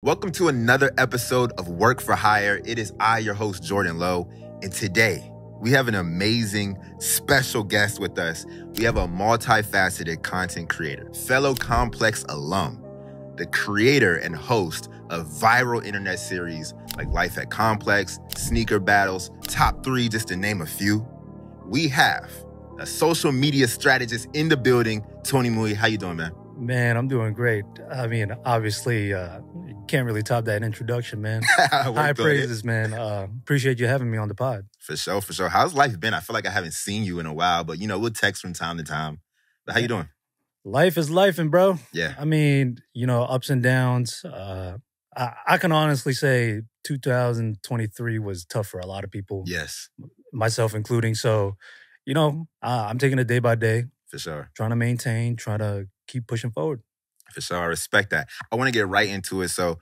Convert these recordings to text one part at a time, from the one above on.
Welcome to another episode of Work for Hire. It is I, your host, Jordan Lowe, and today we have an amazing special guest with us. We have a multifaceted content creator, fellow Complex alum, the creator and host of viral internet series like Life at Complex, Sneaker Battles, Top 3, just to name a few. We have a social media strategist in the building, Tony Mui. How you doing, man? Man, I'm doing great. I mean, obviously, can't really top that introduction, man. High praises, man. Appreciate you having me on the pod. For sure, for sure. How's life been? I feel like I haven't seen you in a while, but, we'll text from time to time. But how you doing? Life is lifing, bro. Yeah. I mean, ups and downs. I can honestly say 2023 was tough for a lot of people. Yes. Myself including. So, I'm taking it day by day. For sure. Trying to maintain, trying to keep pushing forward. For sure. I respect that. I want to get right into it. So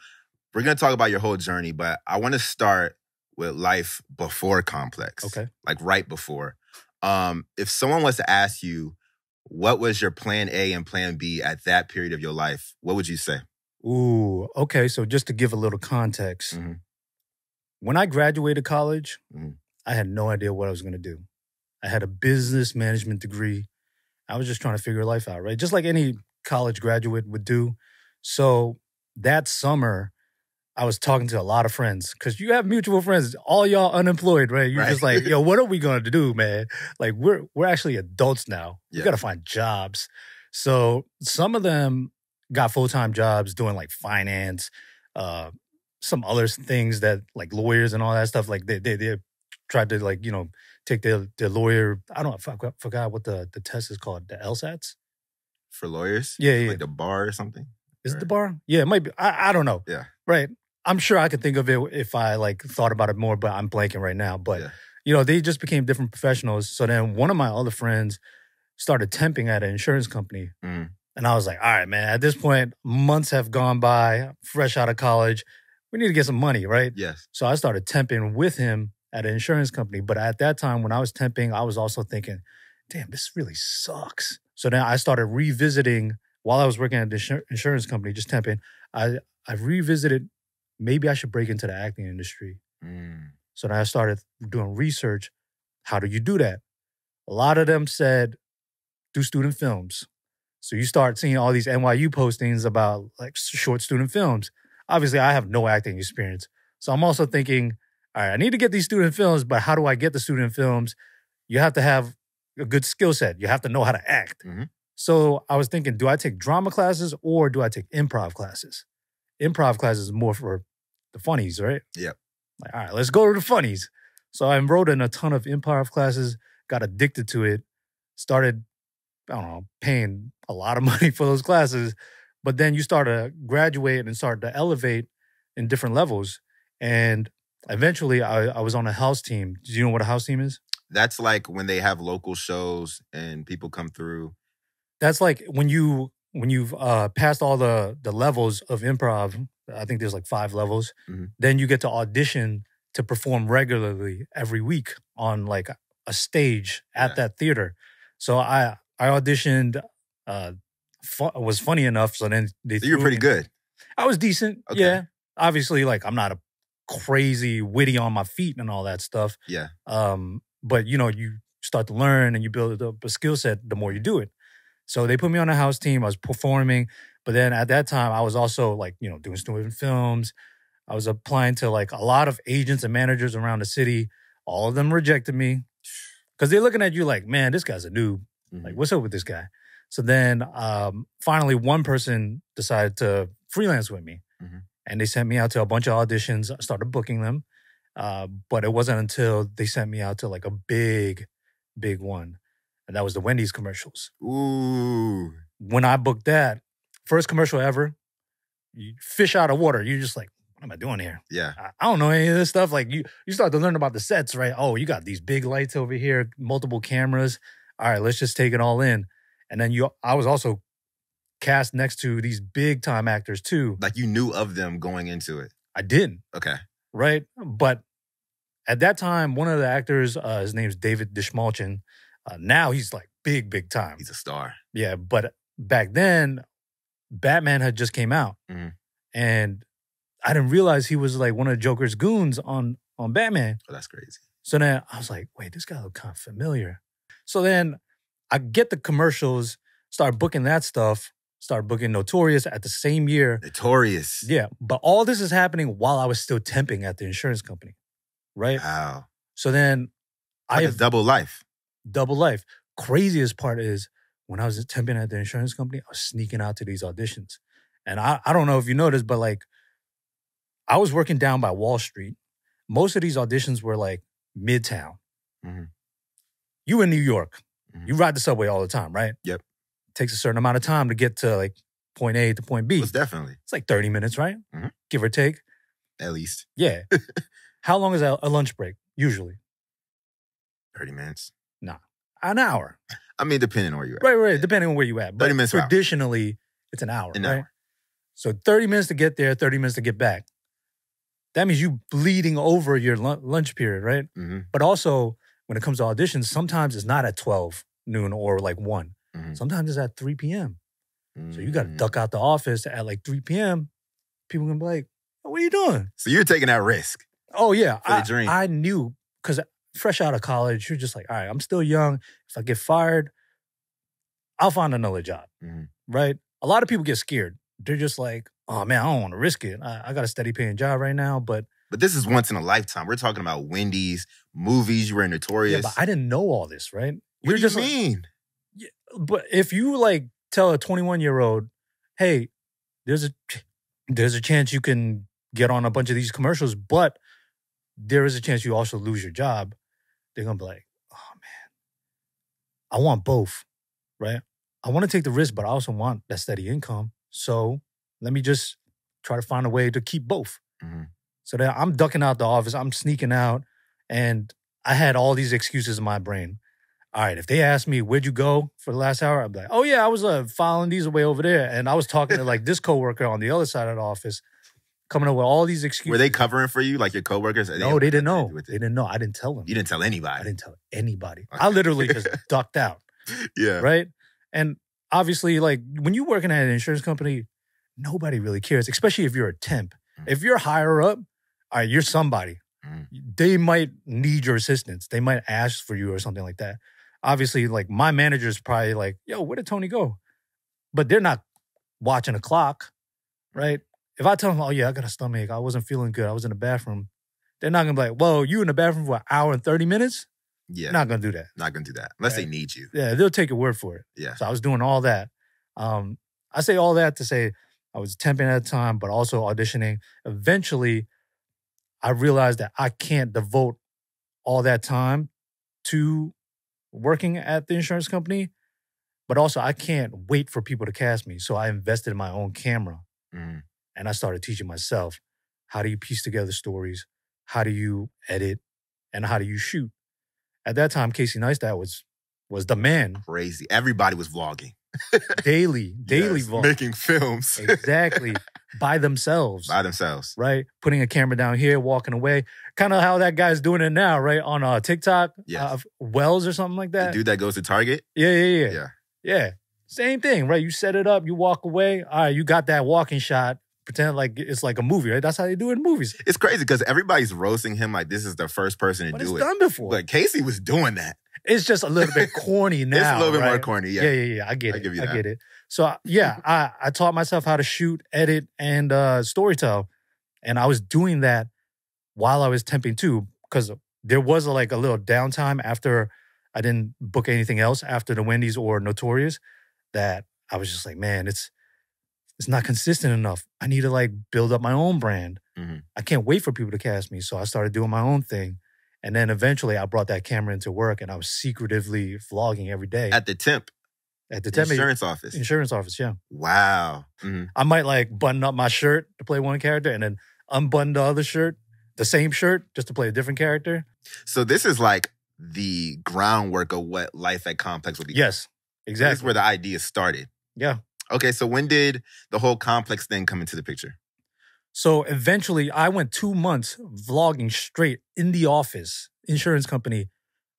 we're going to talk about your whole journey, but I want to start with life before Complex. Okay. Like right before. If someone was to ask you, what was your plan A and plan B at that period of your life, what would you say? Ooh, okay. So just to give a little context, when I graduated college, I had no idea what I was going to do. I had a business management degree. I was just trying to figure life out, right? Just like any college graduate would do. So that summer, I was talking to a lot of friends because you have mutual friends, all y'all unemployed, right? You're just like, yo, what are we going to do, man? Like, we're actually adults now. We got to find jobs. So some of them got full-time jobs doing like finance, some other things that like lawyers and all that stuff. Like they tried to take their lawyer. I don't know. I forgot what the test is called. The LSATs? For lawyers? Yeah. Like the bar or something? Is it the bar? Yeah, it might be. I don't know. Yeah. Right. I'm sure I could think of it if I thought about it more, but I'm blanking right now. But, they just became different professionals. So then one of my other friends started temping at an insurance company. And I was like, all right, man, at this point, months have gone by, fresh out of college. We need to get some money, right? Yes. So I started temping with him at an insurance company. But at that time, when I was temping, I was also thinking, damn, this really sucks. So then I started revisiting, while I was working at the insurance company, just temping, I revisited, maybe I should break into the acting industry. So then I started doing research. How do you do that? A lot of them said, do student films. So you start seeing all these NYU postings about like short student films. Obviously, I have no acting experience. So I'm also thinking, all right, I need to get these student films, but how do I get the student films? You have to have a good skill set. You have to know how to act. So I was thinking, do I take drama classes or do I take improv classes? Improv classes is more for the funnies, right? Yep. Like, all right, let's go to the funnies. So I enrolled in a ton of improv classes, got addicted to it, started, paying a lot of money for those classes. But then you start to graduate and start to elevate in different levels. And eventually I was on a house team. Do you know what a house team is? That's like when they have local shows and people come through. That's like when you've passed all the levels of improv. I think there's like 5 levels. Then you get to audition to perform regularly every week on like a stage at that theater. So I auditioned. Was funny enough. So then you were pretty good. I was decent. Okay. Yeah. Obviously, I'm not a crazy witty on my feet and all that stuff. Yeah. But you start to learn and you build up a skill set the more you do it. So they put me on a house team. I was performing. But then at that time, I was also doing student films. I was applying to a lot of agents and managers around the city. All of them rejected me because they're looking at you like, man, this guy's a noob. Like, what's up with this guy? So then finally one person decided to freelance with me. And they sent me out to a bunch of auditions. I started booking them. But it wasn't until they sent me out to a big one. And that was the Wendy's commercials. Ooh. When I booked that, first commercial ever, you fish out of water. You're just like, what am I doing here? Yeah. I don't know any of this stuff. Like you start to learn about the sets, right? Oh, you got these big lights over here, multiple cameras. All right, let's just take it all in. And then I was also cast next to these big time actors too. Like you knew of them going into it? I didn't. Okay. Right? But at that time, one of the actors, his name's David Dishmalchin. Now he's big time. He's a star. Yeah, but back then, Batman had just came out. And I didn't realize he was like one of Joker's goons on Batman. Oh, that's crazy. So then I was like, wait, this guy look kind of familiar. So then I get the commercials, start booking that stuff, start booking Notorious at the same year. Notorious. Yeah. But all this is happening while I was still temping at the insurance company. Right? Wow. So then I have double life. Double life. Craziest part is when I was temping at the insurance company, I was sneaking out to these auditions. And I don't know if you noticed, but like I was working down by Wall Street. Most of these auditions were like Midtown. Mm-hmm. You in New York. Mm-hmm. You ride the subway all the time, right? Yep. Takes a certain amount of time to get to like point A to point B. Most definitely. It's like 30 minutes, right? Mm-hmm. Give or take. At least. Yeah. How long is a lunch break, usually? 30 minutes. Nah. An hour. I mean, depending on where you're at. Right. Depending on where you're at. But 30 minutes traditionally, it's an hour, An right? hour. So 30 minutes to get there, 30 minutes to get back. That means you bleeding over your lunch period, right? Mm-hmm. But also, when it comes to auditions, sometimes it's not at 12 noon or like 1. Mm-hmm. Sometimes it's at 3 p.m. Mm-hmm. So you got to duck out the office at like 3 p.m. People can be like, oh, what are you doing? So you're taking that risk. Oh, yeah. For the dream. I knew, because fresh out of college, you're just like, all right, I'm still young. If I get fired, I'll find another job, right? A lot of people get scared. They're just like, oh, man, I don't want to risk it. I got a steady paying job right now, but this is once in a lifetime. We're talking about Wendy's, movies, you were Notorious. Yeah, but I didn't know all this, right? What do you mean? Yeah, but if you like tell a 21-year-old, hey, there's a chance you can get on a bunch of these commercials, but there is a chance you also lose your job, they're going to be like, oh, man, I want both, right? I want to take the risk, but I also want that steady income. So let me just try to find a way to keep both. Mm-hmm. So then I'm ducking out the office. I'm sneaking out. And I had all these excuses in my brain. All right, if they ask me, where'd you go for the last hour? I'd be like, oh, yeah, I was filing these away over there. And I was talking to like this coworker on the other side of the office, coming up with all these excuses. Were they covering for you, like your coworkers? No, they didn't know. They didn't know. I didn't tell them. You didn't tell anybody? I didn't tell anybody. Okay. I literally just ducked out. Yeah. Right? And obviously, like, when you're working at an insurance company, nobody really cares, especially if you're a temp. Mm-hmm. If you're higher up, all right, you're somebody. Mm-hmm. They might need your assistance. They might ask for you or something like that. Obviously, like, my manager's probably like, yo, where did Tony go? But they're not watching a clock, right? If I tell them, oh, yeah, I got a stomachache, I wasn't feeling good, I was in the bathroom, they're not going to be like, whoa, you in the bathroom for an hour and 30 minutes? Yeah. Not going to do that. Not going to do that. Unless right? They need you. Yeah, they'll take your word for it. Yeah. So I was doing all that. I say all that to say I was temping at the time, but also auditioning. Eventually, I realized that I can't devote all that time to working at the insurance company, but also I can't wait for people to cast me. So I invested in my own camera. Mm-hmm. And I started teaching myself, how do you piece together stories? How do you edit? And how do you shoot? At that time, Casey Neistat was the man. Crazy. Everybody was vlogging. Daily yes, vlog. Making films. Exactly. By themselves. Right? Putting a camera down here, walking away. Kind of how that guy's doing it now, right? On TikTok. Yes. Wells or something like that. The dude that goes to Target? Yeah. Same thing, right? You set it up, you walk away. All right, you got that walking shot. Pretend like it's like a movie, right? That's how they do it in movies. It's crazy because everybody's roasting him like this is the first person to do it. But it's done before. But Casey was doing that. It's just a little bit corny now. It's a little bit right? more corny, yeah. Yeah. I get it. Give you that. I get it. So, yeah, I taught myself how to shoot, edit, and storytell. And I was doing that while I was temping too, because there was like a little downtime after I didn't book anything else after the Wendy's or Notorious that I was just like, man, it's not consistent enough. I need to like build up my own brand. Mm-hmm. I can't wait for people to cast me. So I started doing my own thing. And then eventually I brought that camera into work and I was secretively vlogging every day. At the temp? At the temp. Insurance office? Insurance office, yeah. Wow. Mm-hmm. I might like button up my shirt to play one character and then unbutton the other shirt, the same shirt, just to play a different character. So this is like the groundwork of what life at Complex will be. Yes, exactly. This is where the idea started. Yeah. Okay, so when did the whole Complex thing come into the picture? So eventually, I went 2 months vlogging straight in the office, insurance company.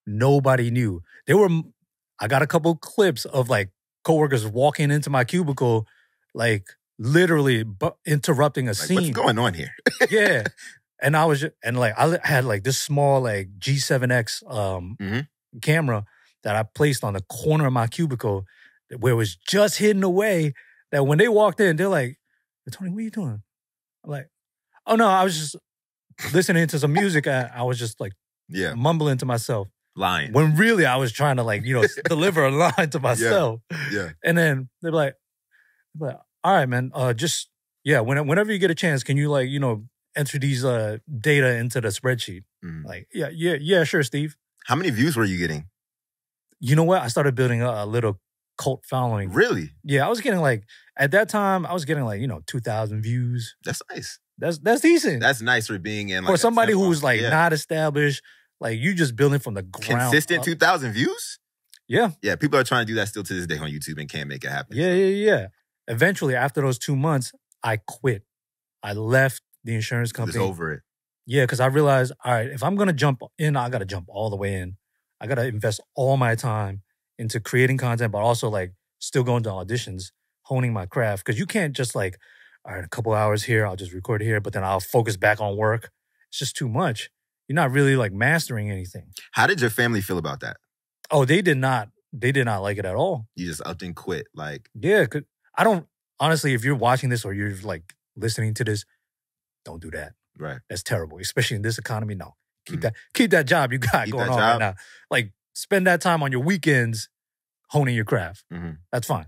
Nobody knew. I got a couple clips of like coworkers walking into my cubicle, like literally interrupting a Like, scene. what's going on here? Yeah. And I was just, and like I had like this small like G7X camera that I placed on the corner of my cubicle where it was just hidden away that when they walked in, they're like, Tony, what are you doing? I'm like, oh no, I was just listening to some music. I was just like mumbling to myself. Lying. When really I was trying to like, deliver a line to myself. Yeah. And then they're like, all right, man, whenever you get a chance, can you like, enter these data into the spreadsheet? Like, yeah, sure, Steve. How many views were you getting? You know what? I started building a little cult following. Really? Yeah, I was getting like, at that time, I was getting like, 2,000 views. That's nice. That's decent. That's nice for being in like for somebody who's like not established, like you just building from the ground consistent up. 2,000 views? Yeah. Yeah, people are trying to do that still to this day on YouTube and can't make it happen. Yeah. Eventually, after those 2 months, I quit. I left the insurance company. Just over it. Yeah, because I realized, all right, if I'm going to jump in, I got to jump all the way in. I got to invest all my time into creating content, but also like still going to auditions, honing my craft. Because you can't just like, all right, a couple hours here, I'll just record here, but then I'll focus back on work. It's just too much. You're not really like mastering anything. How did your family feel about that? Oh, they did not like it at all. You just upped and quit. Like, yeah, I don't, honestly, if you're watching this or you're like listening to this, don't do that. Right. That's terrible, especially in this economy. No, keep that job you got going on right now. Like, spend that time on your weekends honing your craft. That's fine.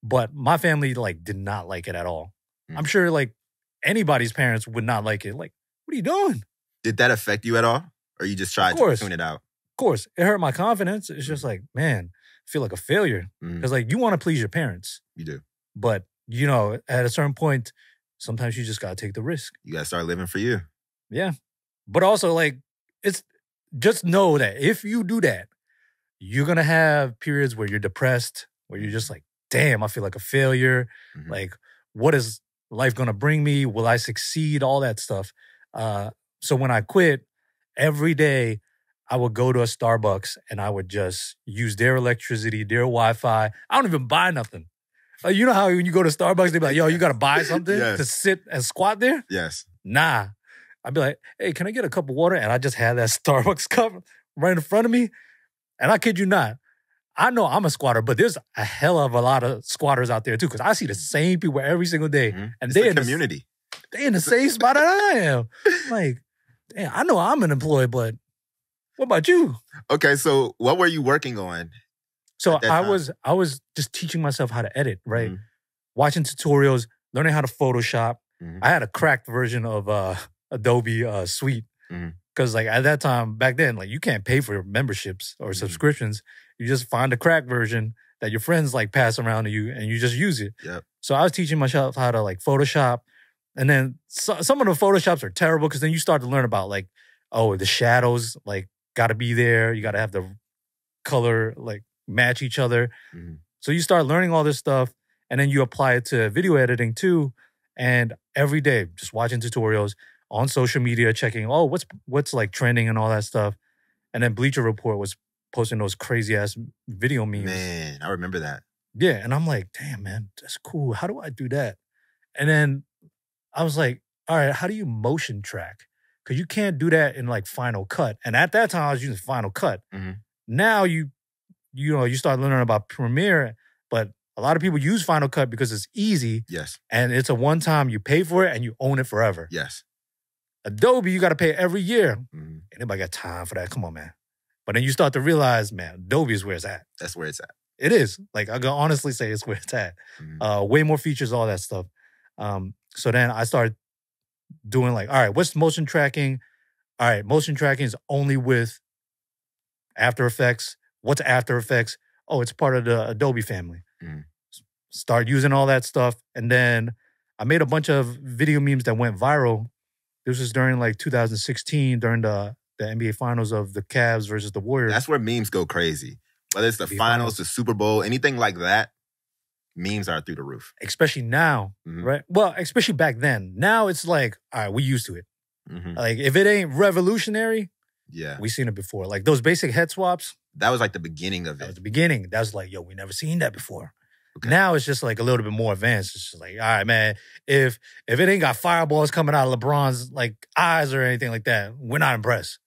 But my family like did not like it at all. I'm sure like anybody's parents would not like it. Like, what are you doing? Did that affect you at all? Or you just tried to tune it out? Of course. It hurt my confidence. It's just like, man, I feel like a failure. Because like you want to please your parents. You do. But, at a certain point, sometimes you just got to take the risk. You got to start living for you. Yeah. But also like, it's just know that if you do that, you're going to have periods where you're depressed, where you're just like, damn, I feel like a failure. Like, what is life going to bring me? Will I succeed? All that stuff. So when I quit, every day I would go to a Starbucks and I would just use their electricity, their Wi-Fi. I don't even buy nothing. You know how when you go to Starbucks, they be like, yo, you got to buy something to sit and squat there? Yes. Nah. I'd be like, hey, can I get a cup of water? And I just had that Starbucks cup right in front of me. And I kid you not, I know I'm a squatter, but there's a hell of a lot of squatters out there too, because I see the same people every single day. And they're in the community. They in the same spot that I am. Like, damn, I know I'm unemployed, but what about you? Okay, so what were you working on? So I was just teaching myself how to edit, right? Watching tutorials, learning how to Photoshop. I had a cracked version of Adobe Suite. Because like at that time, back then, like you can't pay for memberships or subscriptions. You just find a cracked version that your friends like pass around to you and you just use it. Yep. So I was teaching myself how to like Photoshop. And then some of the Photoshops are terrible because then you start to learn about like, oh, the shadows like got to be there. You got to have the color like match each other. So you start learning all this stuff and then you apply it to video editing too. And every day just watching tutorials on social media, checking, oh, what's like trending and all that stuff. And then Bleacher Report was posting those crazy ass video memes. Man, I remember that. Yeah. And I'm like, damn, man, that's cool. How do I do that? And then I was like, all right, how do you motion track? Because you can't do that in like Final Cut. And at that time, I was using Final Cut. Now you start learning about Premiere, but a lot of people use Final Cut because it's easy. Yes. And it's a one-time, you pay for it and you own it forever. Yes. Adobe, you got to pay every year. Anybody got time for that? Come on, man. But then you start to realize, man, Adobe is where it's at. That's where it's at. It is. Like, I can honestly say it's where it's at. Way more features, all that stuff. So then I started doing like, all right, what's motion tracking? All right, motion tracking is only with After Effects. What's After Effects? Oh, it's part of the Adobe family. Start using all that stuff. And then I made a bunch of video memes that went viral. This was during like 2016, during the NBA Finals of the Cavs versus the Warriors. That's where memes go crazy. Whether it's the finals, the Super Bowl, anything like that, memes are through the roof. Especially now, right? Well, especially back then. Now it's like, all right, we used to it. Like, if it ain't revolutionary, we seen it before. Like, those basic head swaps. That was like the beginning of it. That was the beginning. That was like, yo, we never seen that before. Okay. Now it's just like a little bit more advanced. It's just like, all right, man, if it ain't got fireballs coming out of LeBron's like eyes or anything like that, we're not impressed,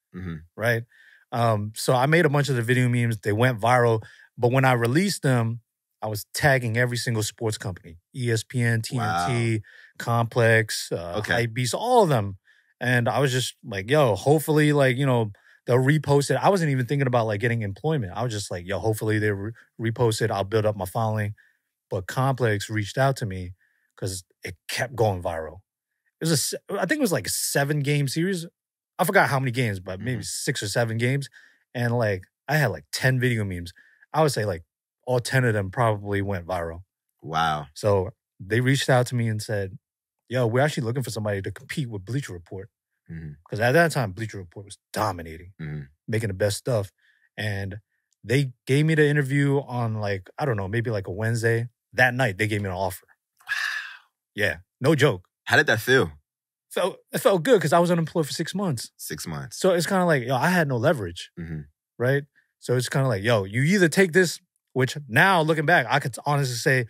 right? So I made a bunch of the video memes. They went viral, but when I released them, I was tagging every single sports company, ESPN, TNT, Complex, Hypebeast, all of them. And I was just like, yo, hopefully, like, you know, they'll repost it. I wasn't even thinking about like getting employment. I was just like, yo, hopefully they repost it. I'll build up my following. But Complex reached out to me because it kept going viral. It was I think it was like a 7-game series. I forgot how many games, but maybe 6 or 7 games. And like I had like 10 video memes. I would say like all 10 of them probably went viral. Wow. So they reached out to me and said, yo, we're actually looking for somebody to compete with Bleacher Report. Because at that time, Bleacher Report was dominating, making the best stuff. And they gave me the interview on like, I don't know, maybe like a Wednesday. That night, they gave me an offer. Wow. Yeah, no joke. How did that feel? It felt good because I was unemployed for 6 months. 6 months. So it's kind of like, yo, I had no leverage, right? So it's kind of like, yo, you either take this, which now looking back, I could honestly say,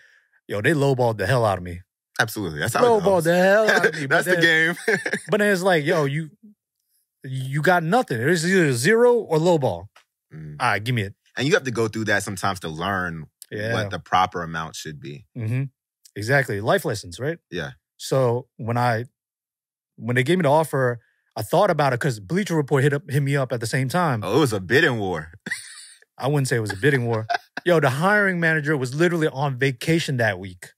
yo, they lowballed the hell out of me. Absolutely. That's how it goes. Lowballed the hell out of me. That's the game. But then it's like, yo, you got nothing. It's either zero or lowball. All right, give me it. And you have to go through that sometimes to learn what the proper amount should be. Exactly. Life lessons, right? Yeah. So when they gave me the offer, I thought about it because Bleacher Report hit me up at the same time. Oh, it was a bidding war. I wouldn't say it was a bidding war. Yo, the hiring manager was literally on vacation that week.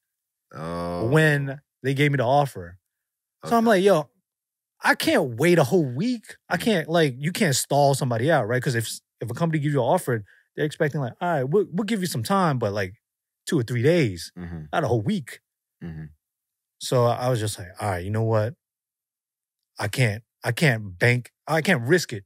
Oh. When they gave me the offer. So I'm like, yo, I can't wait a whole week. I can't, like, you can't stall somebody out, right? Because if a company gives you an offer, they're expecting like, all right, we'll give you some time, but like 2 or 3 days, not a whole week. So I was just like, all right, you know what? I can't risk it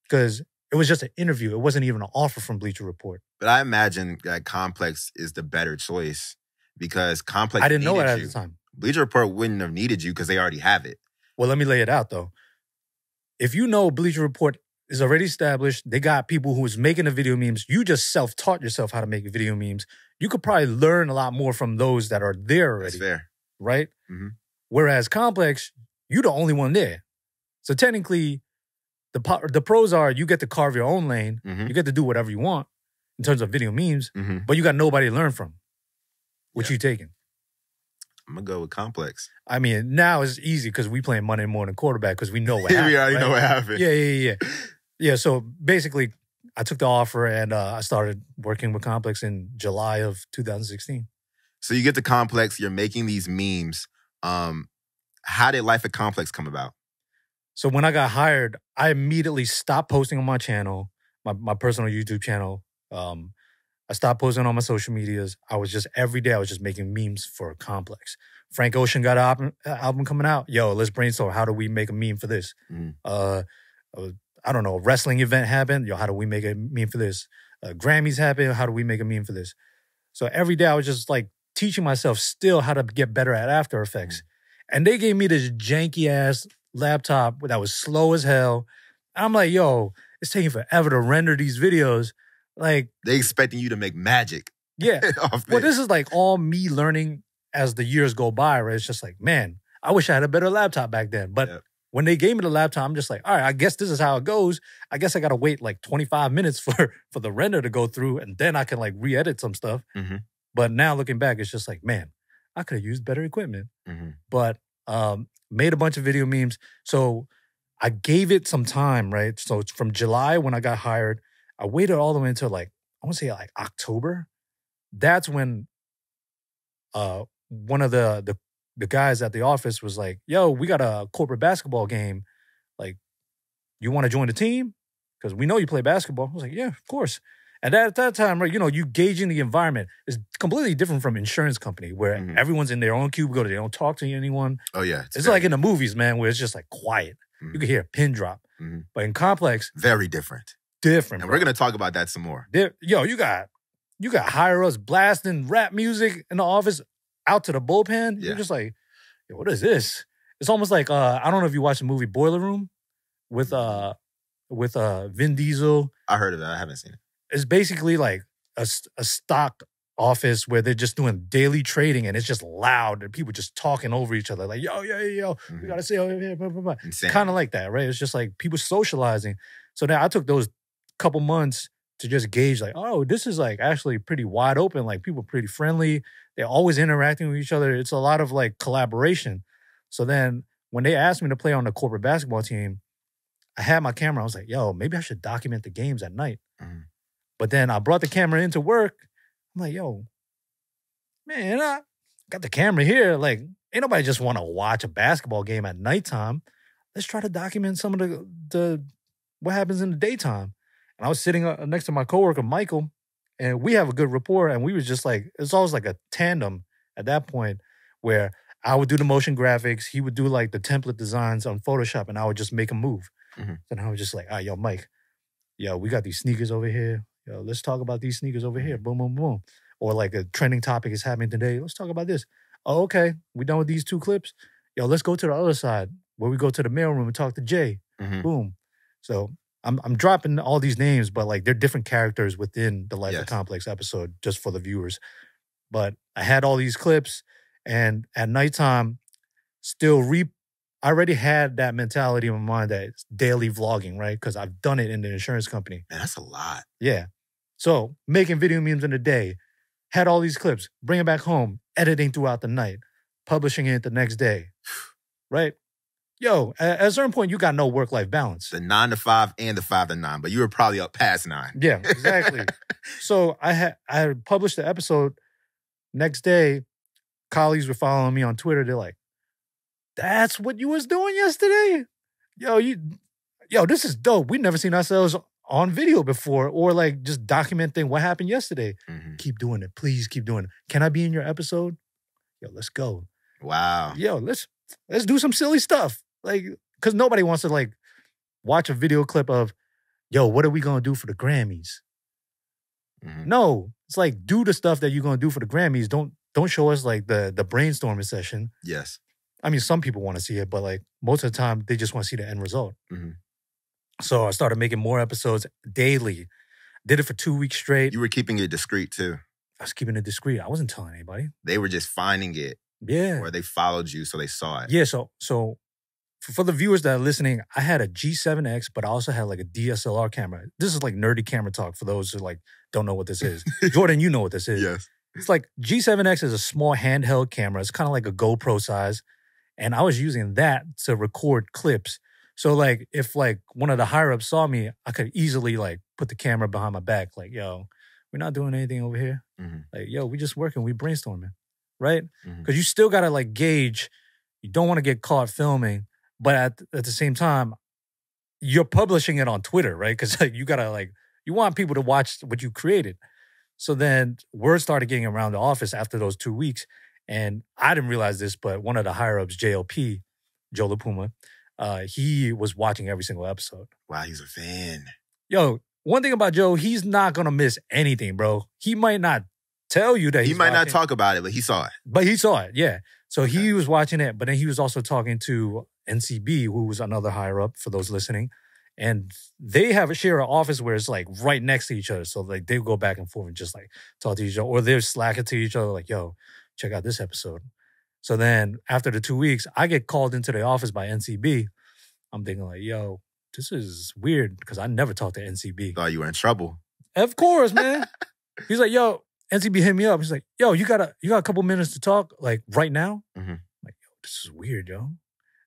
because it was just an interview. It wasn't even an offer from Bleacher Report. But I imagine that Complex is the better choice because Complex I didn't know it at you. the time. Bleacher Report wouldn't have needed you because they already have it. Well, let me lay it out, though. If you know Bleacher Report is already established, they got people who's making the video memes. You just self-taught yourself how to make video memes. You could probably learn a lot more from those that are there already. That's fair. Right? Whereas Complex, you're the only one there. So technically, the pros are you get to carve your own lane. You get to do whatever you want in terms of video memes, but you got nobody to learn from. What you taking? I'm going to go with Complex. I mean, now it's easy because we playing Monday morning quarterback because we know what happened. We already know what happened. Yeah, so basically, I took the offer and I started working with Complex in July of 2016. So you get to Complex, you're making these memes. How did Life at Complex come about? So when I got hired, I immediately stopped posting on my channel, my personal YouTube channel. I stopped posting on my social medias. Every day I was just making memes for Complex. Frank Ocean got an album coming out. Yo, let's brainstorm. How do we make a meme for this? I don't know, a wrestling event happened. Yo, how do we make a meme for this? Grammys happened. How do we make a meme for this? So every day I was just like teaching myself still how to get better at After Effects. And they gave me this janky ass laptop that was slow as hell. And I'm like, yo, it's taking forever to render these videos. Like they expecting you to make magic. Yeah. Well, this is like all me learning as the years go by, right? It's just like, man, I wish I had a better laptop back then. But when they gave me the laptop, I'm just like, all right, I guess this is how it goes. I guess I got to wait like 25 minutes for the render to go through and then I can like re-edit some stuff. But now looking back, it's just like, man, I could have used better equipment. But made a bunch of video memes. So I gave it some time, right? So it's from July when I got hired. I waited all the way until like, I want to say like October. That's when one of the guys at the office was like, yo, we got a corporate basketball game. Like, you want to join the team? Because we know you play basketball. I was like, yeah, of course. And at that time, right, you know, you gauging the environment is completely different from insurance company where everyone's in their own cubicle. They don't talk to anyone. Oh, yeah. It's like in the movies, man, where it's just like quiet. You can hear a pin drop. But in Complex, very different. Different. And bro. we're going to talk about that some more. Yo, you got higher-ups blasting rap music in the office out to the bullpen. You're just like, yo, what is this? It's almost like, I don't know if you watched the movie Boiler Room with Vin Diesel. I heard of it. I haven't seen it. It's basically like a stock office where they're just doing daily trading and it's just loud and people just talking over each other like, yo, we gotta say, blah, blah, blah. Kind of like that, right? It's just like people socializing. So now I took those couple months to just gauge like, oh, this is like actually pretty wide open. Like people are pretty friendly. They're always interacting with each other. It's a lot of like collaboration. So then when they asked me to play on the corporate basketball team, I had my camera. I was like, yo, maybe I should document the games at night. But then I brought the camera into work. I'm like, yo, man, I got the camera here. Like, ain't nobody just want to watch a basketball game at nighttime. Let's try to document some of the what happens in the daytime. And I was sitting next to my coworker, Michael, and we have a good rapport. And we was just like, it's always like a tandem at that point where I would do the motion graphics. He would do like the template designs on Photoshop and I would just make a move. And I was just like, all right, yo, Mike, yo, we got these sneakers over here. Yo, let's talk about these sneakers over here. Boom, boom, boom. Or like a trending topic is happening today. Let's talk about this. Oh, okay. We done with these 2 clips. Yo, let's go to the other side where we go to the mailroom and talk to Jay. Boom. So I'm dropping all these names, but like they're different characters within the Life of Complex episode just for the viewers. But I had all these clips and at nighttime, I already had that mentality in my mind that it's daily vlogging, right? Because I've done it in the insurance company. Man, that's a lot. Yeah. So making video memes in the day, had all these clips, bring it back home, editing throughout the night, publishing it the next day, right? Yo, at a certain point, you got no work-life balance. The 9 to 5 and the 5 to 9, but you were probably up past 9. Yeah, exactly. So I had published the episode. Next day, colleagues were following me on Twitter. They're like, that's what you was doing yesterday? Yo, this is dope. We've never seen ourselves on video before or like just documenting what happened yesterday. Keep doing it. Please keep doing it. Can I be in your episode? Yo, let's go. Wow. Yo, let's do some silly stuff. Like, because nobody wants to like watch a video clip of, yo, what are we going to do for the Grammys? No, it's like do the stuff that you're going to do for the Grammys. Don't show us like the brainstorming session. Yes. I mean, some people want to see it, but like most of the time, they just want to see the end result. So I started making more episodes daily. Did it for 2 weeks straight. You were keeping it discreet too. I was keeping it discreet. I wasn't telling anybody. They were just finding it. Yeah. Or they followed you, so they saw it. Yeah, so for the viewers that are listening, I had a G7X, but I also had like a DSLR camera. This is like nerdy camera talk for those who like don't know what this is. Jordan, you know what this is. Yes. It's like G7X is a small handheld camera. It's kind of like a GoPro size. And I was using that to record clips. So like if like one of the higher ups saw me, I could easily like put the camera behind my back. Like, yo, we're not doing anything over here. Like, yo, we just working, we brainstorming, right? Because you still got to like gauge. You don't want to get caught filming. But at the same time, you're publishing it on Twitter, right? Because like, you got to like, you want people to watch what you created. So then word started getting around the office after those 2 weeks. And I didn't realize this, but one of the higher-ups, JLP, Joe LaPuma, he was watching every single episode. Wow, he's a fan. Yo, one thing about Joe, he's not going to miss anything, bro. He might not tell you that he might not talk about it, but he saw it. But he saw it, yeah. So he was watching it, but then he was also talking to NCB, who was another higher-up for those listening. And they share an office where it's like right next to each other. So like they go back and forth and just like talk to each other. Or they're slacking to each other like, yo, check out this episode. So then after the 2 weeks, I get called into the office by NCB. I'm thinking like, yo, this is weird because I never talked to NCB. Thought you were in trouble. Of course, man. He's like, yo, NCB hit me up. He's like, yo, you got a couple minutes to talk like right now? I'm like, yo, this is weird, yo.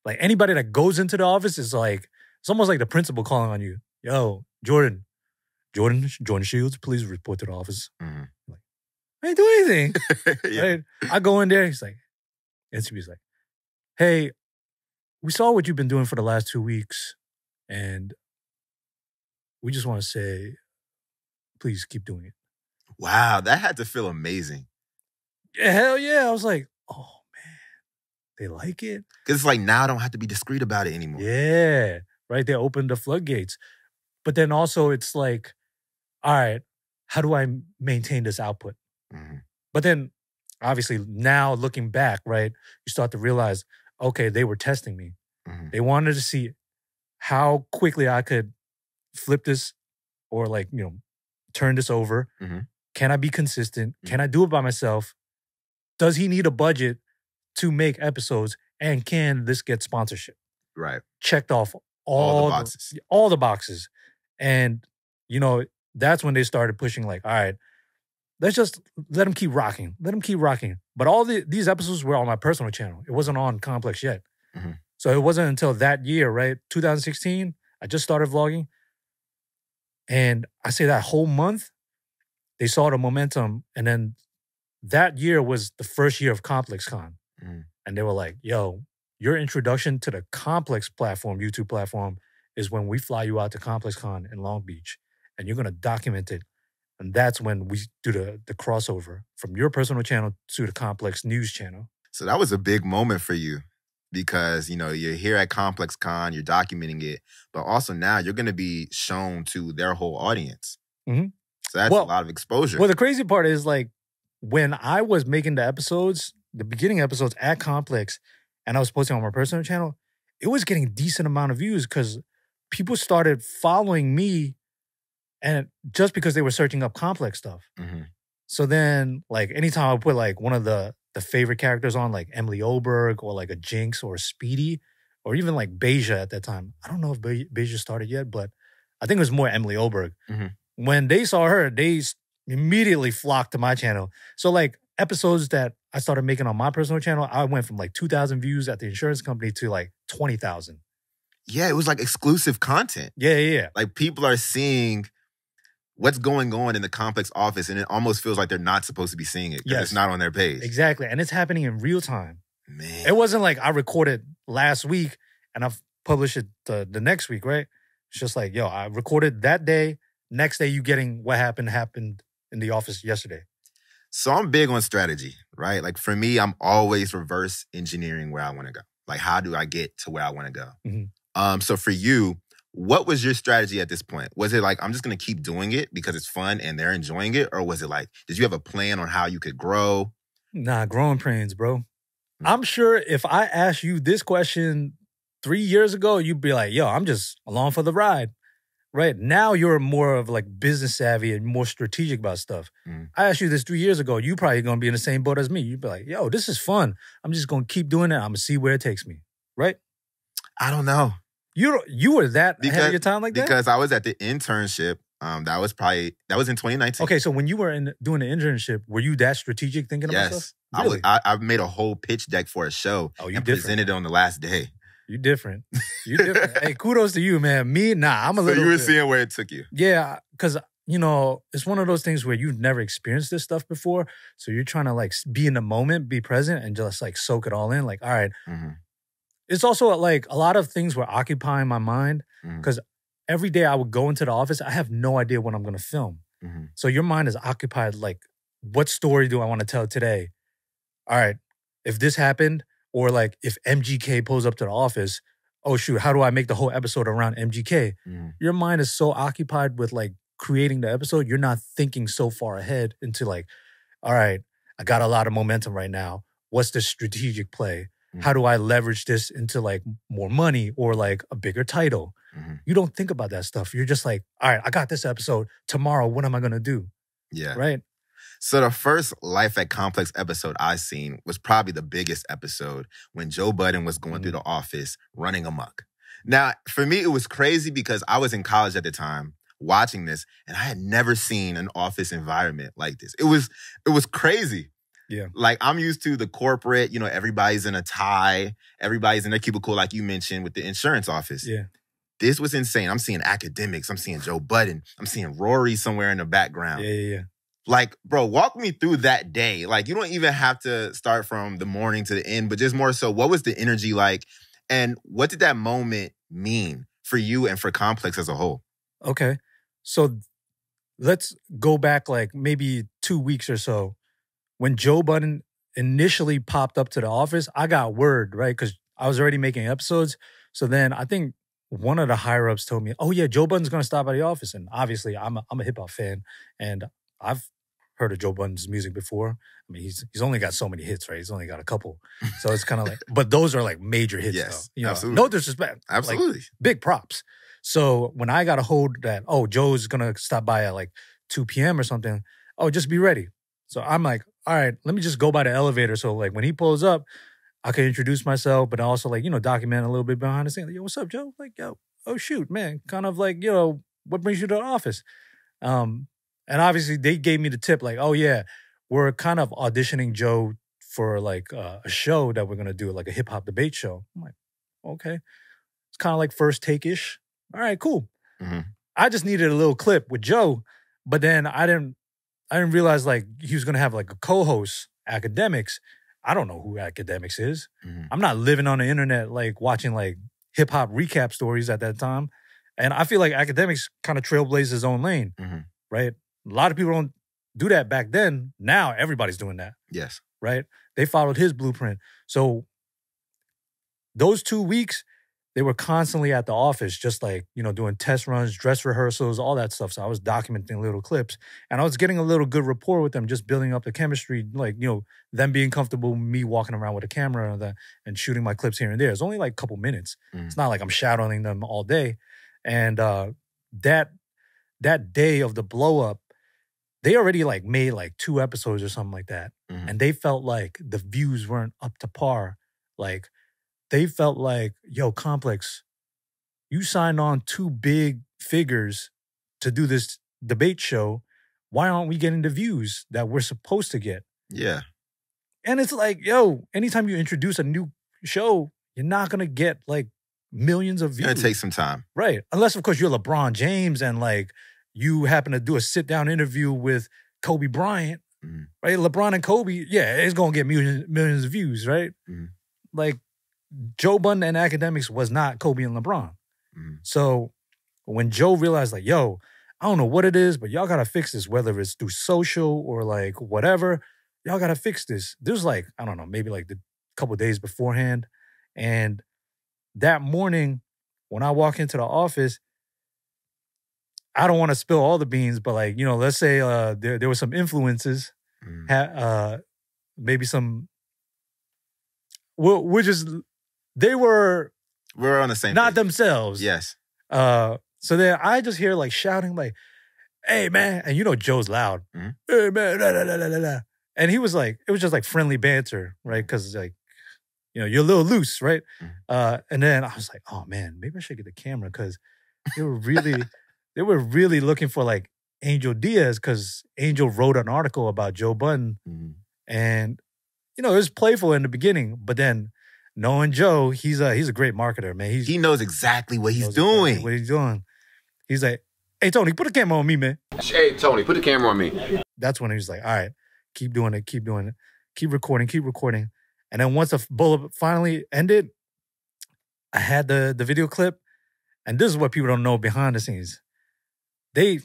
Like anybody that goes into the office is like, it's almost like the principal calling on you. Yo, Jordan Shields, please report to the office. Like, I didn't do anything. Yeah. Right? I go in there. He's like, NCB's like, hey, we saw what you've been doing for the last 2 weeks. And we just want to say, please keep doing it. Wow, that had to feel amazing. Yeah, hell yeah. I was like, oh, man, they like it? Because it's like now I don't have to be discreet about it anymore. Yeah, right? They opened the floodgates. But then also it's like, all right, how do I maintain this output? But then, obviously, now looking back, right, you start to realize, okay, they were testing me. They wanted to see how quickly I could flip this or like, turn this over, Can I be consistent? Can I do it by myself? Does he need a budget to make episodes? And can this get sponsorship? Right. Checked off All the boxes. All the boxes. And, you know, that's when they started pushing like, all right, let's just let him keep rocking. Let him keep rocking. But all these episodes were on my personal channel. It wasn't on Complex yet. Mm-hmm. So it wasn't until that year, right? 2016, I just started vlogging. And I say that whole month, they saw the momentum. And then that year was the first year of ComplexCon. Mm-hmm. And they were like, yo, your introduction to the Complex platform, YouTube platform, is when we fly you out to ComplexCon in Long Beach. And you're going to document it. And that's when we do the crossover from your personal channel to the Complex News channel. So that was a big moment for you because, you know, you're here at ComplexCon, you're documenting it, but also now you're going to be shown to their whole audience. Mm-hmm. So that's a lot of exposure. Well, the crazy part is like when I was making the episodes, the beginning episodes at Complex, and I was posting on my personal channel, it was getting a decent amount of views because people started following me. And just because they were searching up Complex stuff. Mm-hmm. So then, like, anytime I put, like, one of the favorite characters on, like Emily Oberg or, like, a Jinx or a Speedy or even, like, Beja at that time. I don't know if Beja started yet, but I think it was more Emily Oberg. Mm-hmm. When they saw her, they immediately flocked to my channel. So, like, episodes that I started making on my personal channel, I went from, like, 2,000 views at the insurance company to, like, 20,000. Yeah, it was, like, exclusive content. Yeah. Like, people are seeing what's going on in the Complex office, and it almost feels like they're not supposed to be seeing it because it's not on their page. Exactly, and it's happening in real time. Man. It wasn't like I recorded last week and I've published it the next week, right? It's just like, yo, I recorded that day, next day you getting what happened in the office yesterday. So I'm big on strategy, right? Like for me, I'm always reverse engineering where I want to go. Like how do I get to where I want to go? Mm-hmm. So for you, what was your strategy at this point? Was it like, I'm just going to keep doing it because it's fun and they're enjoying it? Or was it like, did you have a plan on how you could grow? Nah, growing pains, bro. I'm sure if I asked you this question 3 years ago, you'd be like, yo, I'm just along for the ride. Right? Now you're more of like business savvy and more strategic about stuff. I asked you this 3 years ago, you probably going to be in the same boat as me. You'd be like, yo, this is fun. I'm just going to keep doing it. I'm going to see where it takes me. Right? I don't know. You were that ahead of your time like that? Because I was at the internship. That was in 2019. Okay, so when you were doing the internship, were you that strategic thinking about stuff? Really? I made a whole pitch deck for a show and presented it on the last day. You different. You different. Hey, kudos to you, man. Me, nah, I'm a little. So you were seeing where it took you. Yeah, because you know it's one of those things where you've never experienced this stuff before, so you're trying to like be in the moment, be present, and just like soak it all in. Like, all right. It's also like a lot of things were occupying my mind because every day I would go into the office, I have no idea what I'm going to film. So your mind is occupied like, what story do I want to tell today? All right, if this happened, or like if MGK pulls up to the office, oh shoot, how do I make the whole episode around MGK? Your mind is so occupied with like creating the episode, you're not thinking so far ahead into like, all right, I got a lot of momentum right now. What's the strategic play? How do I leverage this into like more money or like a bigger title? You don't think about that stuff. You're just like, all right, I got this episode. Tomorrow, what am I going to do? Yeah. Right? So the first Life at Complex episode I seen was probably the biggest episode when Joe Budden was going through the office running amok. Now, for me, it was crazy because I was in college at the time watching this and I had never seen an office environment like this. It was crazy. Yeah. Like, I'm used to the corporate, you know, everybody's in a tie. Everybody's in their cubicle, like you mentioned, with the insurance office. Yeah. This was insane. I'm seeing academics. I'm seeing Joe Budden. I'm seeing Rory somewhere in the background. Yeah. Like, bro, walk me through that day. Like, you don't even have to start from the morning to the end, but just more so, what was the energy like? And what did that moment mean for you and for Complex as a whole? Okay. So let's go back like maybe 2 weeks or so. When Joe Budden initially popped up to the office, I got word, right? Because I was already making episodes. So then I think one of the higher-ups told me, oh yeah, Joe Budden's going to stop by the office. And obviously I'm a hip-hop fan and I've heard of Joe Budden's music before. I mean, he's only got so many hits, right? He's only got a couple. So it's kind of like, but those are like major hits. Yes, though. You know, absolutely. No disrespect. Absolutely. Like, big props. So when I got a hold that, oh, Joe's going to stop by at like 2 p.m. or something, oh, just be ready. So I'm like, all right, let me just go by the elevator. So like when he pulls up, I can introduce myself, but also like, document a little bit behind the scenes. Like, yo, what's up, Joe? Like, yo, oh shoot, man. Kind of like, what brings you to the office? And obviously they gave me the tip, like, oh yeah, we're kind of auditioning Joe for like a show that we're gonna do, like a hip hop debate show. I'm like, okay. It's kind of like First Take-ish. All right, cool. Mm-hmm. I just needed a little clip with Joe, but then I didn't realize like he was gonna have like a co-host, Academics. I don't know who Academics is. Mm-hmm. I'm not living on the internet like watching like hip hop recap stories at that time. And I feel like Academics kind of trailblazed his own lane, Mm-hmm. right? A lot of people don't do that back then. Now everybody's doing that, Yes. right? They followed his blueprint. So those 2 weeks, they were constantly at the office, just like, doing test runs, dress rehearsals, all that stuff. So I was documenting little clips and I was getting a little good rapport with them, just building up the chemistry, like, them being comfortable, me walking around with a camera and shooting my clips here and there. It's only like a couple minutes. Mm-hmm. It's not like I'm shadowing them all day. And that day of the blow up, they already like made like 2 episodes or something like that. Mm-hmm. And they felt like the views weren't up to par. Like, they felt like, yo, Complex, you signed on 2 big figures to do this debate show. Why aren't we getting the views that we're supposed to get? Yeah. And it's like, yo, anytime you introduce a new show, you're not going to get like millions of views. It's gonna take some time. Right. Unless, of course, you're LeBron James and like you happen to do a sit-down interview with Kobe Bryant, Mm-hmm. right? LeBron and Kobe, yeah, it's going to get millions of views, right? Mm-hmm. Like, Joe Budden and Academics was not Kobe and LeBron. Mm-hmm. So when Joe realized like, yo, I don't know what it is, but y'all got to fix this, whether it's through social or like whatever, y'all got to fix this. There's like, I don't know, maybe like the couple of days beforehand. And that morning when I walk into the office, I don't want to spill all the beans, but like, let's say there were some influences, maybe some, we're on the same not page. Themselves. Yes. So then I just hear like shouting like, hey man, and Joe's loud. Mm-hmm. Hey man, da, da, da, da, da. And he was like, it was just like friendly banter, right? Because like, you're a little loose, right? Mm-hmm. And then I was like, oh man, maybe I should get the camera because they were really looking for like Angel Diaz because Angel wrote an article about Joe Budden. Mm-hmm. And, it was playful in the beginning, but then knowing Joe, he's a great marketer, man. He knows exactly what he's doing. He's like, hey, Tony, put the camera on me, man. Hey, Tony, put the camera on me. That's when he was like, all right, keep doing it. Keep recording. And then once the bullet finally ended, I had the video clip. And this is what people don't know behind the scenes. There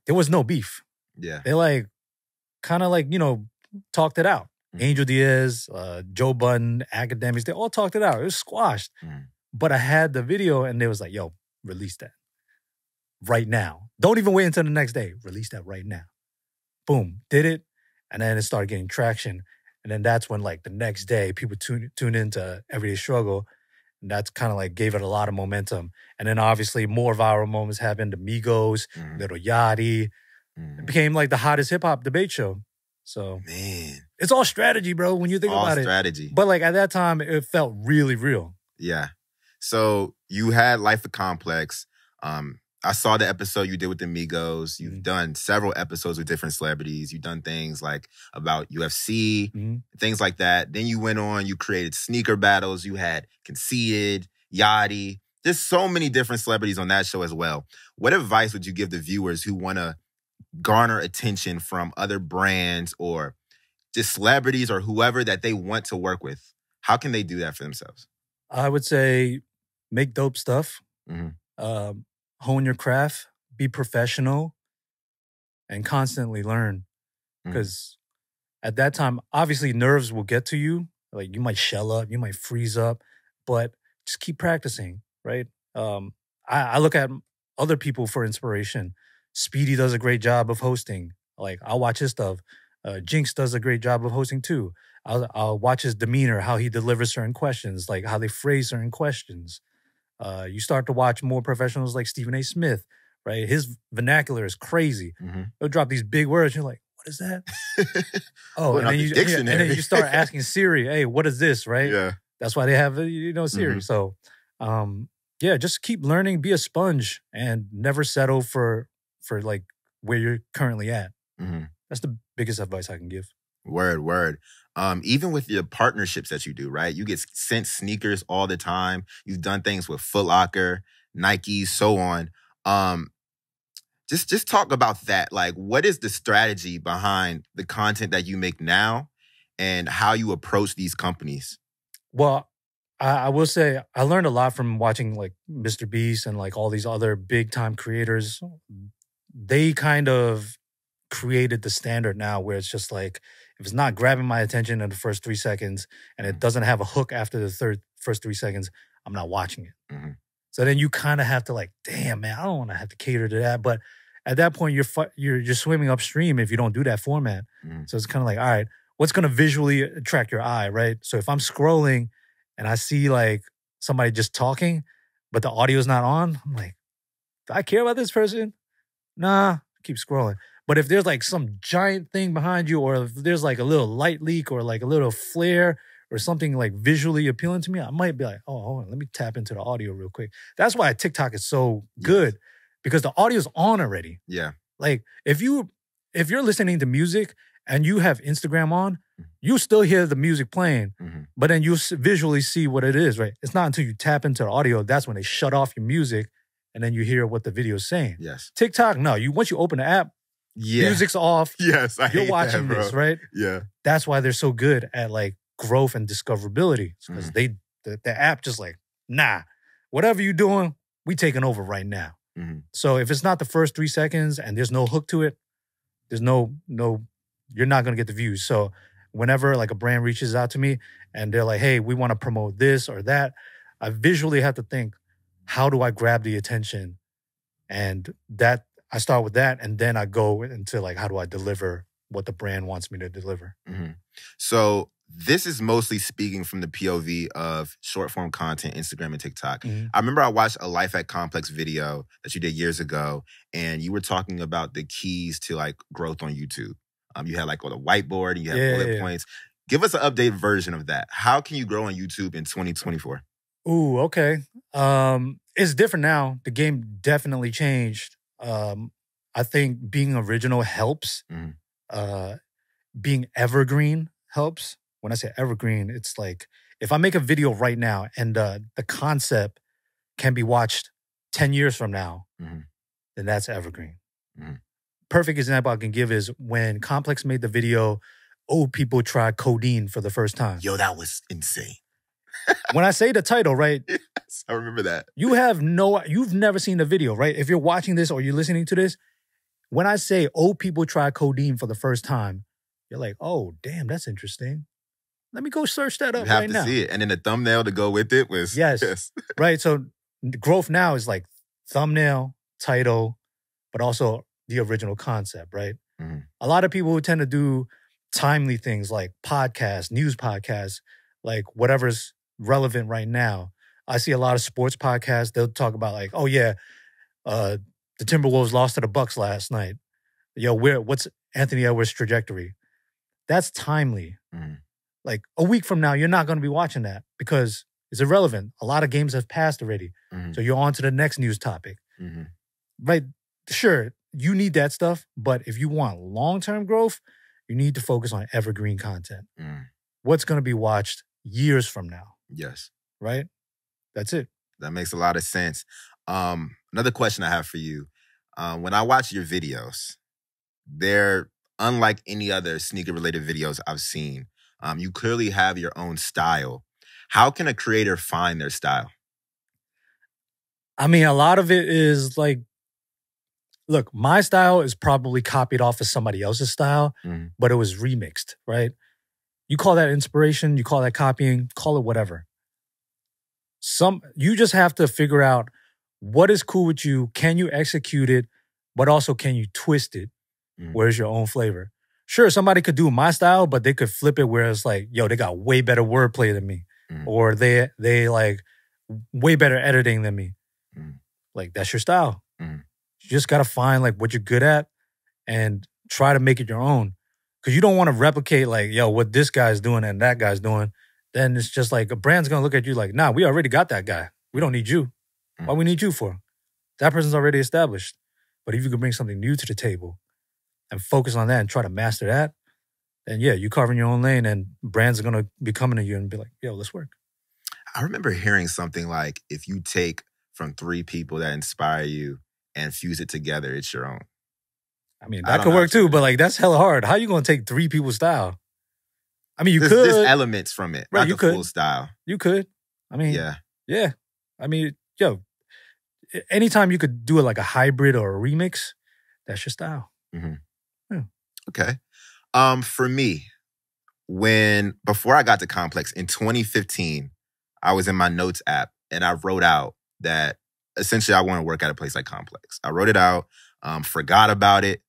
was no beef. Yeah. They like, kind of like, talked it out. Mm-hmm. Angel Diaz, Joe Budden, Academics, they all talked it out. It was squashed. Mm-hmm. But I had the video and they was like, yo, release that right now. Don't even wait until the next day. Release that right now. Boom, did it. And then it started getting traction. And then that's when like the next day people tune into Everyday Struggle. And that's kind of like gave it a lot of momentum. And then obviously more viral moments happened. The Migos, Little Yachty. It became like the hottest hip hop debate show. So, man, it's all strategy, bro, when you think about it. All strategy. But like at that time, it felt really real. Yeah. So you had Life of Complex. I saw the episode you did with the Migos. You've done several episodes with different celebrities. You've done things like about UFC, things like that. Then you went on, you created sneaker battles. You had Conceited, Yachty. There's so many different celebrities on that show as well. What advice would you give the viewers who want to garner attention from other brands or just celebrities or whoever that they want to work with? How can they do that for themselves? I would say make dope stuff. Hone your craft, be professional, and constantly learn. Because at that time, obviously nerves will get to you. Like you might shell up, you might freeze up, but just keep practicing, right? I look at other people for inspiration. Speedy does a great job of hosting. Like I'll watch his stuff. Jinx does a great job of hosting too. I'll watch his demeanor, how he delivers certain questions, like how they phrase certain questions. You start to watch more professionals like Stephen A. Smith, right? His vernacular is crazy. He'll drop these big words. You're like, what is that? Oh, Pulling out the and then dictionary. you start asking Siri, hey, what is this, right? Yeah. That's why they have, Siri. So, yeah, just keep learning, be a sponge, and never settle for like where you're currently at. That's the biggest advice I can give. Word. Even with your partnerships that you do, right? You get sent sneakers all the time. You've done things with Foot Locker, Nike, so on. Just talk about that. Like, what is the strategy behind the content that you make now and how you approach these companies? Well, I will say I learned a lot from watching like Mr. Beast and like all these other big time creators. They kind of created the standard now where it's just like, if it's not grabbing my attention in the first 3 seconds and it doesn't have a hook after the first 3 seconds, I'm not watching it. So then you kind of have to like, damn, man, I don't want to have to cater to that. But at that point, you're swimming upstream if you don't do that format. So it's kind of like, all right, what's going to visually attract your eye, right? So if I'm scrolling and I see like somebody just talking, but the audio's not on, I'm like, do I care about this person? Nah, keep scrolling. But if there's like some giant thing behind you, or if there's like a little light leak or like a little flare or something like visually appealing to me, I might be like, oh, hold on, let me tap into the audio real quick. That's why TikTok is so good, because the audio's on already. Yeah. Like if you're listening to music and you have Instagram on, you still hear the music playing, but then you visually see what it is, right? It's not until you tap into the audio, that's when they shut off your music and then you hear what the video is saying. Yes. TikTok, no. Once you open the app, music's off. Yes, you're watching this, right? Yeah. That's why they're so good at like growth and discoverability, because the app just like, nah, whatever you're doing, we taking over right now. So if it's not the first 3 seconds and there's no hook to it, there's no, you're not gonna get the views. So whenever like a brand reaches out to me and they're like, hey, we want to promote this or that, I visually have to think, how do I grab the attention? And that I start with that, and then I go into like, how do I deliver what the brand wants me to deliver? So this is mostly speaking from the POV of short form content, Instagram and TikTok. I remember I watched a Life at Complex video that you did years ago, and you were talking about the keys to like growth on YouTube. You had like on a whiteboard and you had bullet points. Give us an updated version of that. How can you grow on YouTube in 2024? Ooh, okay. It's different now. The game definitely changed. I think being original helps. Being evergreen helps. When I say evergreen, it's like if I make a video right now and the concept can be watched 10 years from now, then that's evergreen. Perfect example I can give is when Complex made the video, old people try codeine for the first time. Yo, that was insane. When I say the title, right? Yes, I remember that. You've never seen the video, right? If you're watching this or you're listening to this, when I say old people try codeine for the first time, you're like, oh, damn, that's interesting. Let me go search that up right now. You have to see it. And then the thumbnail to go with it was... Yes. Right. So growth now is like thumbnail, title, but also the original concept, right? A lot of people who tend to do timely things like podcasts, news podcasts, like whatever's relevant right now. I see a lot of sports podcasts. They'll talk about like, oh yeah, the Timberwolves lost to the Bucks last night. Yo, what's Anthony Edwards' trajectory? That's timely. Like a week from now, you're not going to be watching that because it's irrelevant. A lot of games have passed already. So you're on to the next news topic. Right? Sure, you need that stuff. But if you want long-term growth, you need to focus on evergreen content. What's going to be watched years from now? Yes. Right? That's it. That makes a lot of sense. Another question I have for you. When I watch your videos, they're unlike any other sneaker-related videos I've seen. You clearly have your own style. How can a creator find their style? I mean, a lot of it is like, look, my style is probably copied off of somebody else's style, but it was remixed, right? You call that inspiration, you call that copying, call it whatever. You just have to figure out what is cool with you, can you execute it, but also can you twist it? Where's your own flavor? Sure, somebody could do my style, but they could flip it where it's like, yo, they got way better wordplay than me. Or they like way better editing than me. Like, that's your style. You just got to find like what you're good at and try to make it your own. Because you don't want to replicate like, yo, what this guy's doing and that guy's doing. Then it's just like a brand's going to look at you like, nah, we already got that guy. We don't need you. Why we need you for? That person's already established. But if you could bring something new to the table and focus on that and try to master that, then yeah, you carve in your own lane and brands are going to be coming to you and be like, yo, let's work. I remember hearing something like, if you take from 3 people that inspire you and fuse it together, it's your own. I mean, that could work too, but like that's hella hard. How are you going to take 3 people's style? I mean, There's elements from it, right, not you the could. full style. You could. I mean, yeah. I mean, yo, anytime you could do it like a hybrid or a remix, that's your style. Yeah. Okay. For me, before I got to Complex in 2015, I was in my notes app and I wrote out that essentially I want to work at a place like Complex. I wrote it out, forgot about it,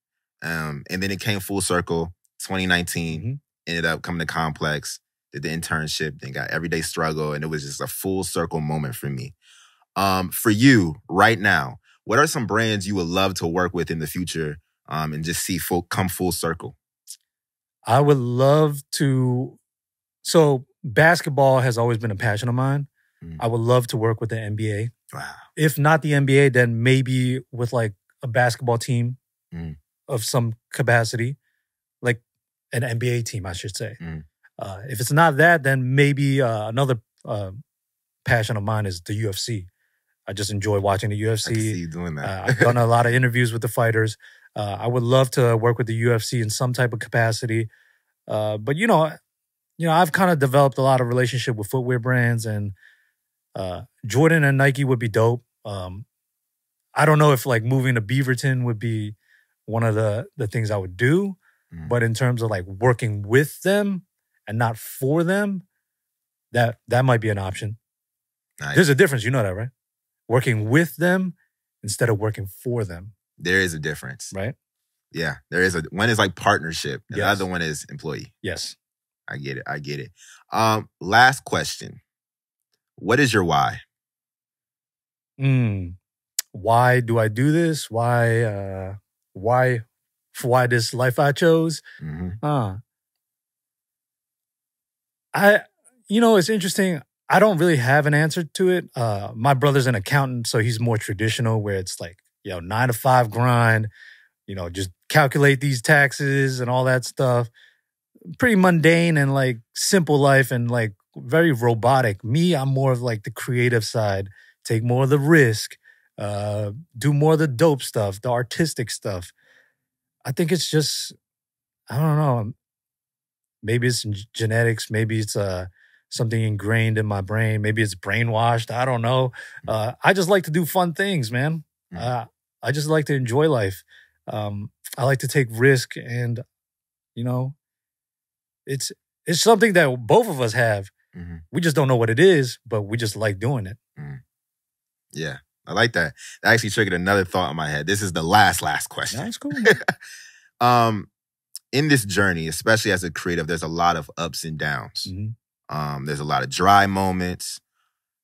and then it came full circle. 2019, ended up coming to Complex, did the internship, then got Everyday Struggle, and it was just a full circle moment for me. For you, right now, what are some brands you would love to work with in the future and just see come full circle? I would love to. So basketball has always been a passion of mine. I would love to work with the NBA. Wow. If not the NBA, then maybe with like a basketball team of some capacity, like an NBA team, I should say. If it's not that, then maybe another passion of mine is the UFC. I just enjoy watching the UFC. I can see you doing that. I've done a lot of interviews with the fighters. I would love to work with the UFC in some type of capacity. But you know, I've kind of developed a lot of relationship with footwear brands, and Jordan and Nike would be dope. I don't know if like moving to Beaverton would be one of the things I would do, but in terms of like working with them and not for them, that might be an option. Nice. There's a difference, you know that, right? Working with them instead of working for them. There is a difference. Right? Yeah, there is one is like partnership, and the other one is employee. Yes. I get it. Last question. What is your why? Why do I do this? Why this life I chose? It's interesting. I don't really have an answer to it. My brother's an accountant, so he's more traditional, where it's like, 9 to 5 grind, just calculate these taxes and all that stuff. Pretty mundane and like simple life and like very robotic. Me, I'm more of like the creative side, take more of the risk, do more of the dope stuff, the artistic stuff. I think it's just, I don't know. Maybe it's genetics. Maybe it's something ingrained in my brain. Maybe it's brainwashed. I don't know. I just like to do fun things, man. I just like to enjoy life. I like to take risk, and it's something that both of us have. We just don't know what it is, but we just like doing it. Yeah, I like that. That actually triggered another thought in my head. This is the last question. That's cool. In this journey, especially as a creative, there's a lot of ups and downs. There's a lot of dry moments.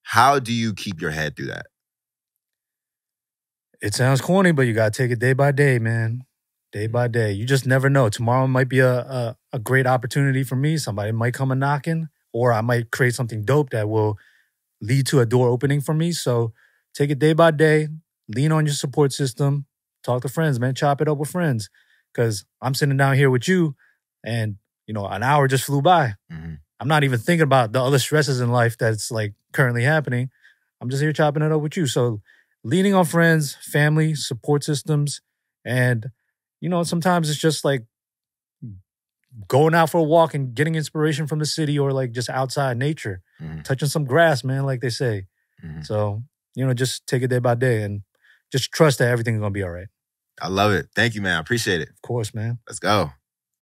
How do you keep your head through that? It sounds corny, but you got to take it day by day, man. Day by day. You just never know. Tomorrow might be a great opportunity for me. Somebody might come a knocking, or I might create something dope that will lead to a door opening for me. So take it day by day. Lean on your support system. Talk to friends, man. Chop it up with friends. Because I'm sitting down here with you, and, an hour just flew by. I'm not even thinking about the other stresses in life that's like currently happening. I'm just here chopping it up with you. So leaning on friends, family, support systems, and, sometimes it's just like going out for a walk and getting inspiration from the city, or like just outside nature, touching some grass, man, like they say. So, just take it day by day and just trust that everything's going to be all right. I love it. Thank you, man. I appreciate it. Of course, man. Let's go.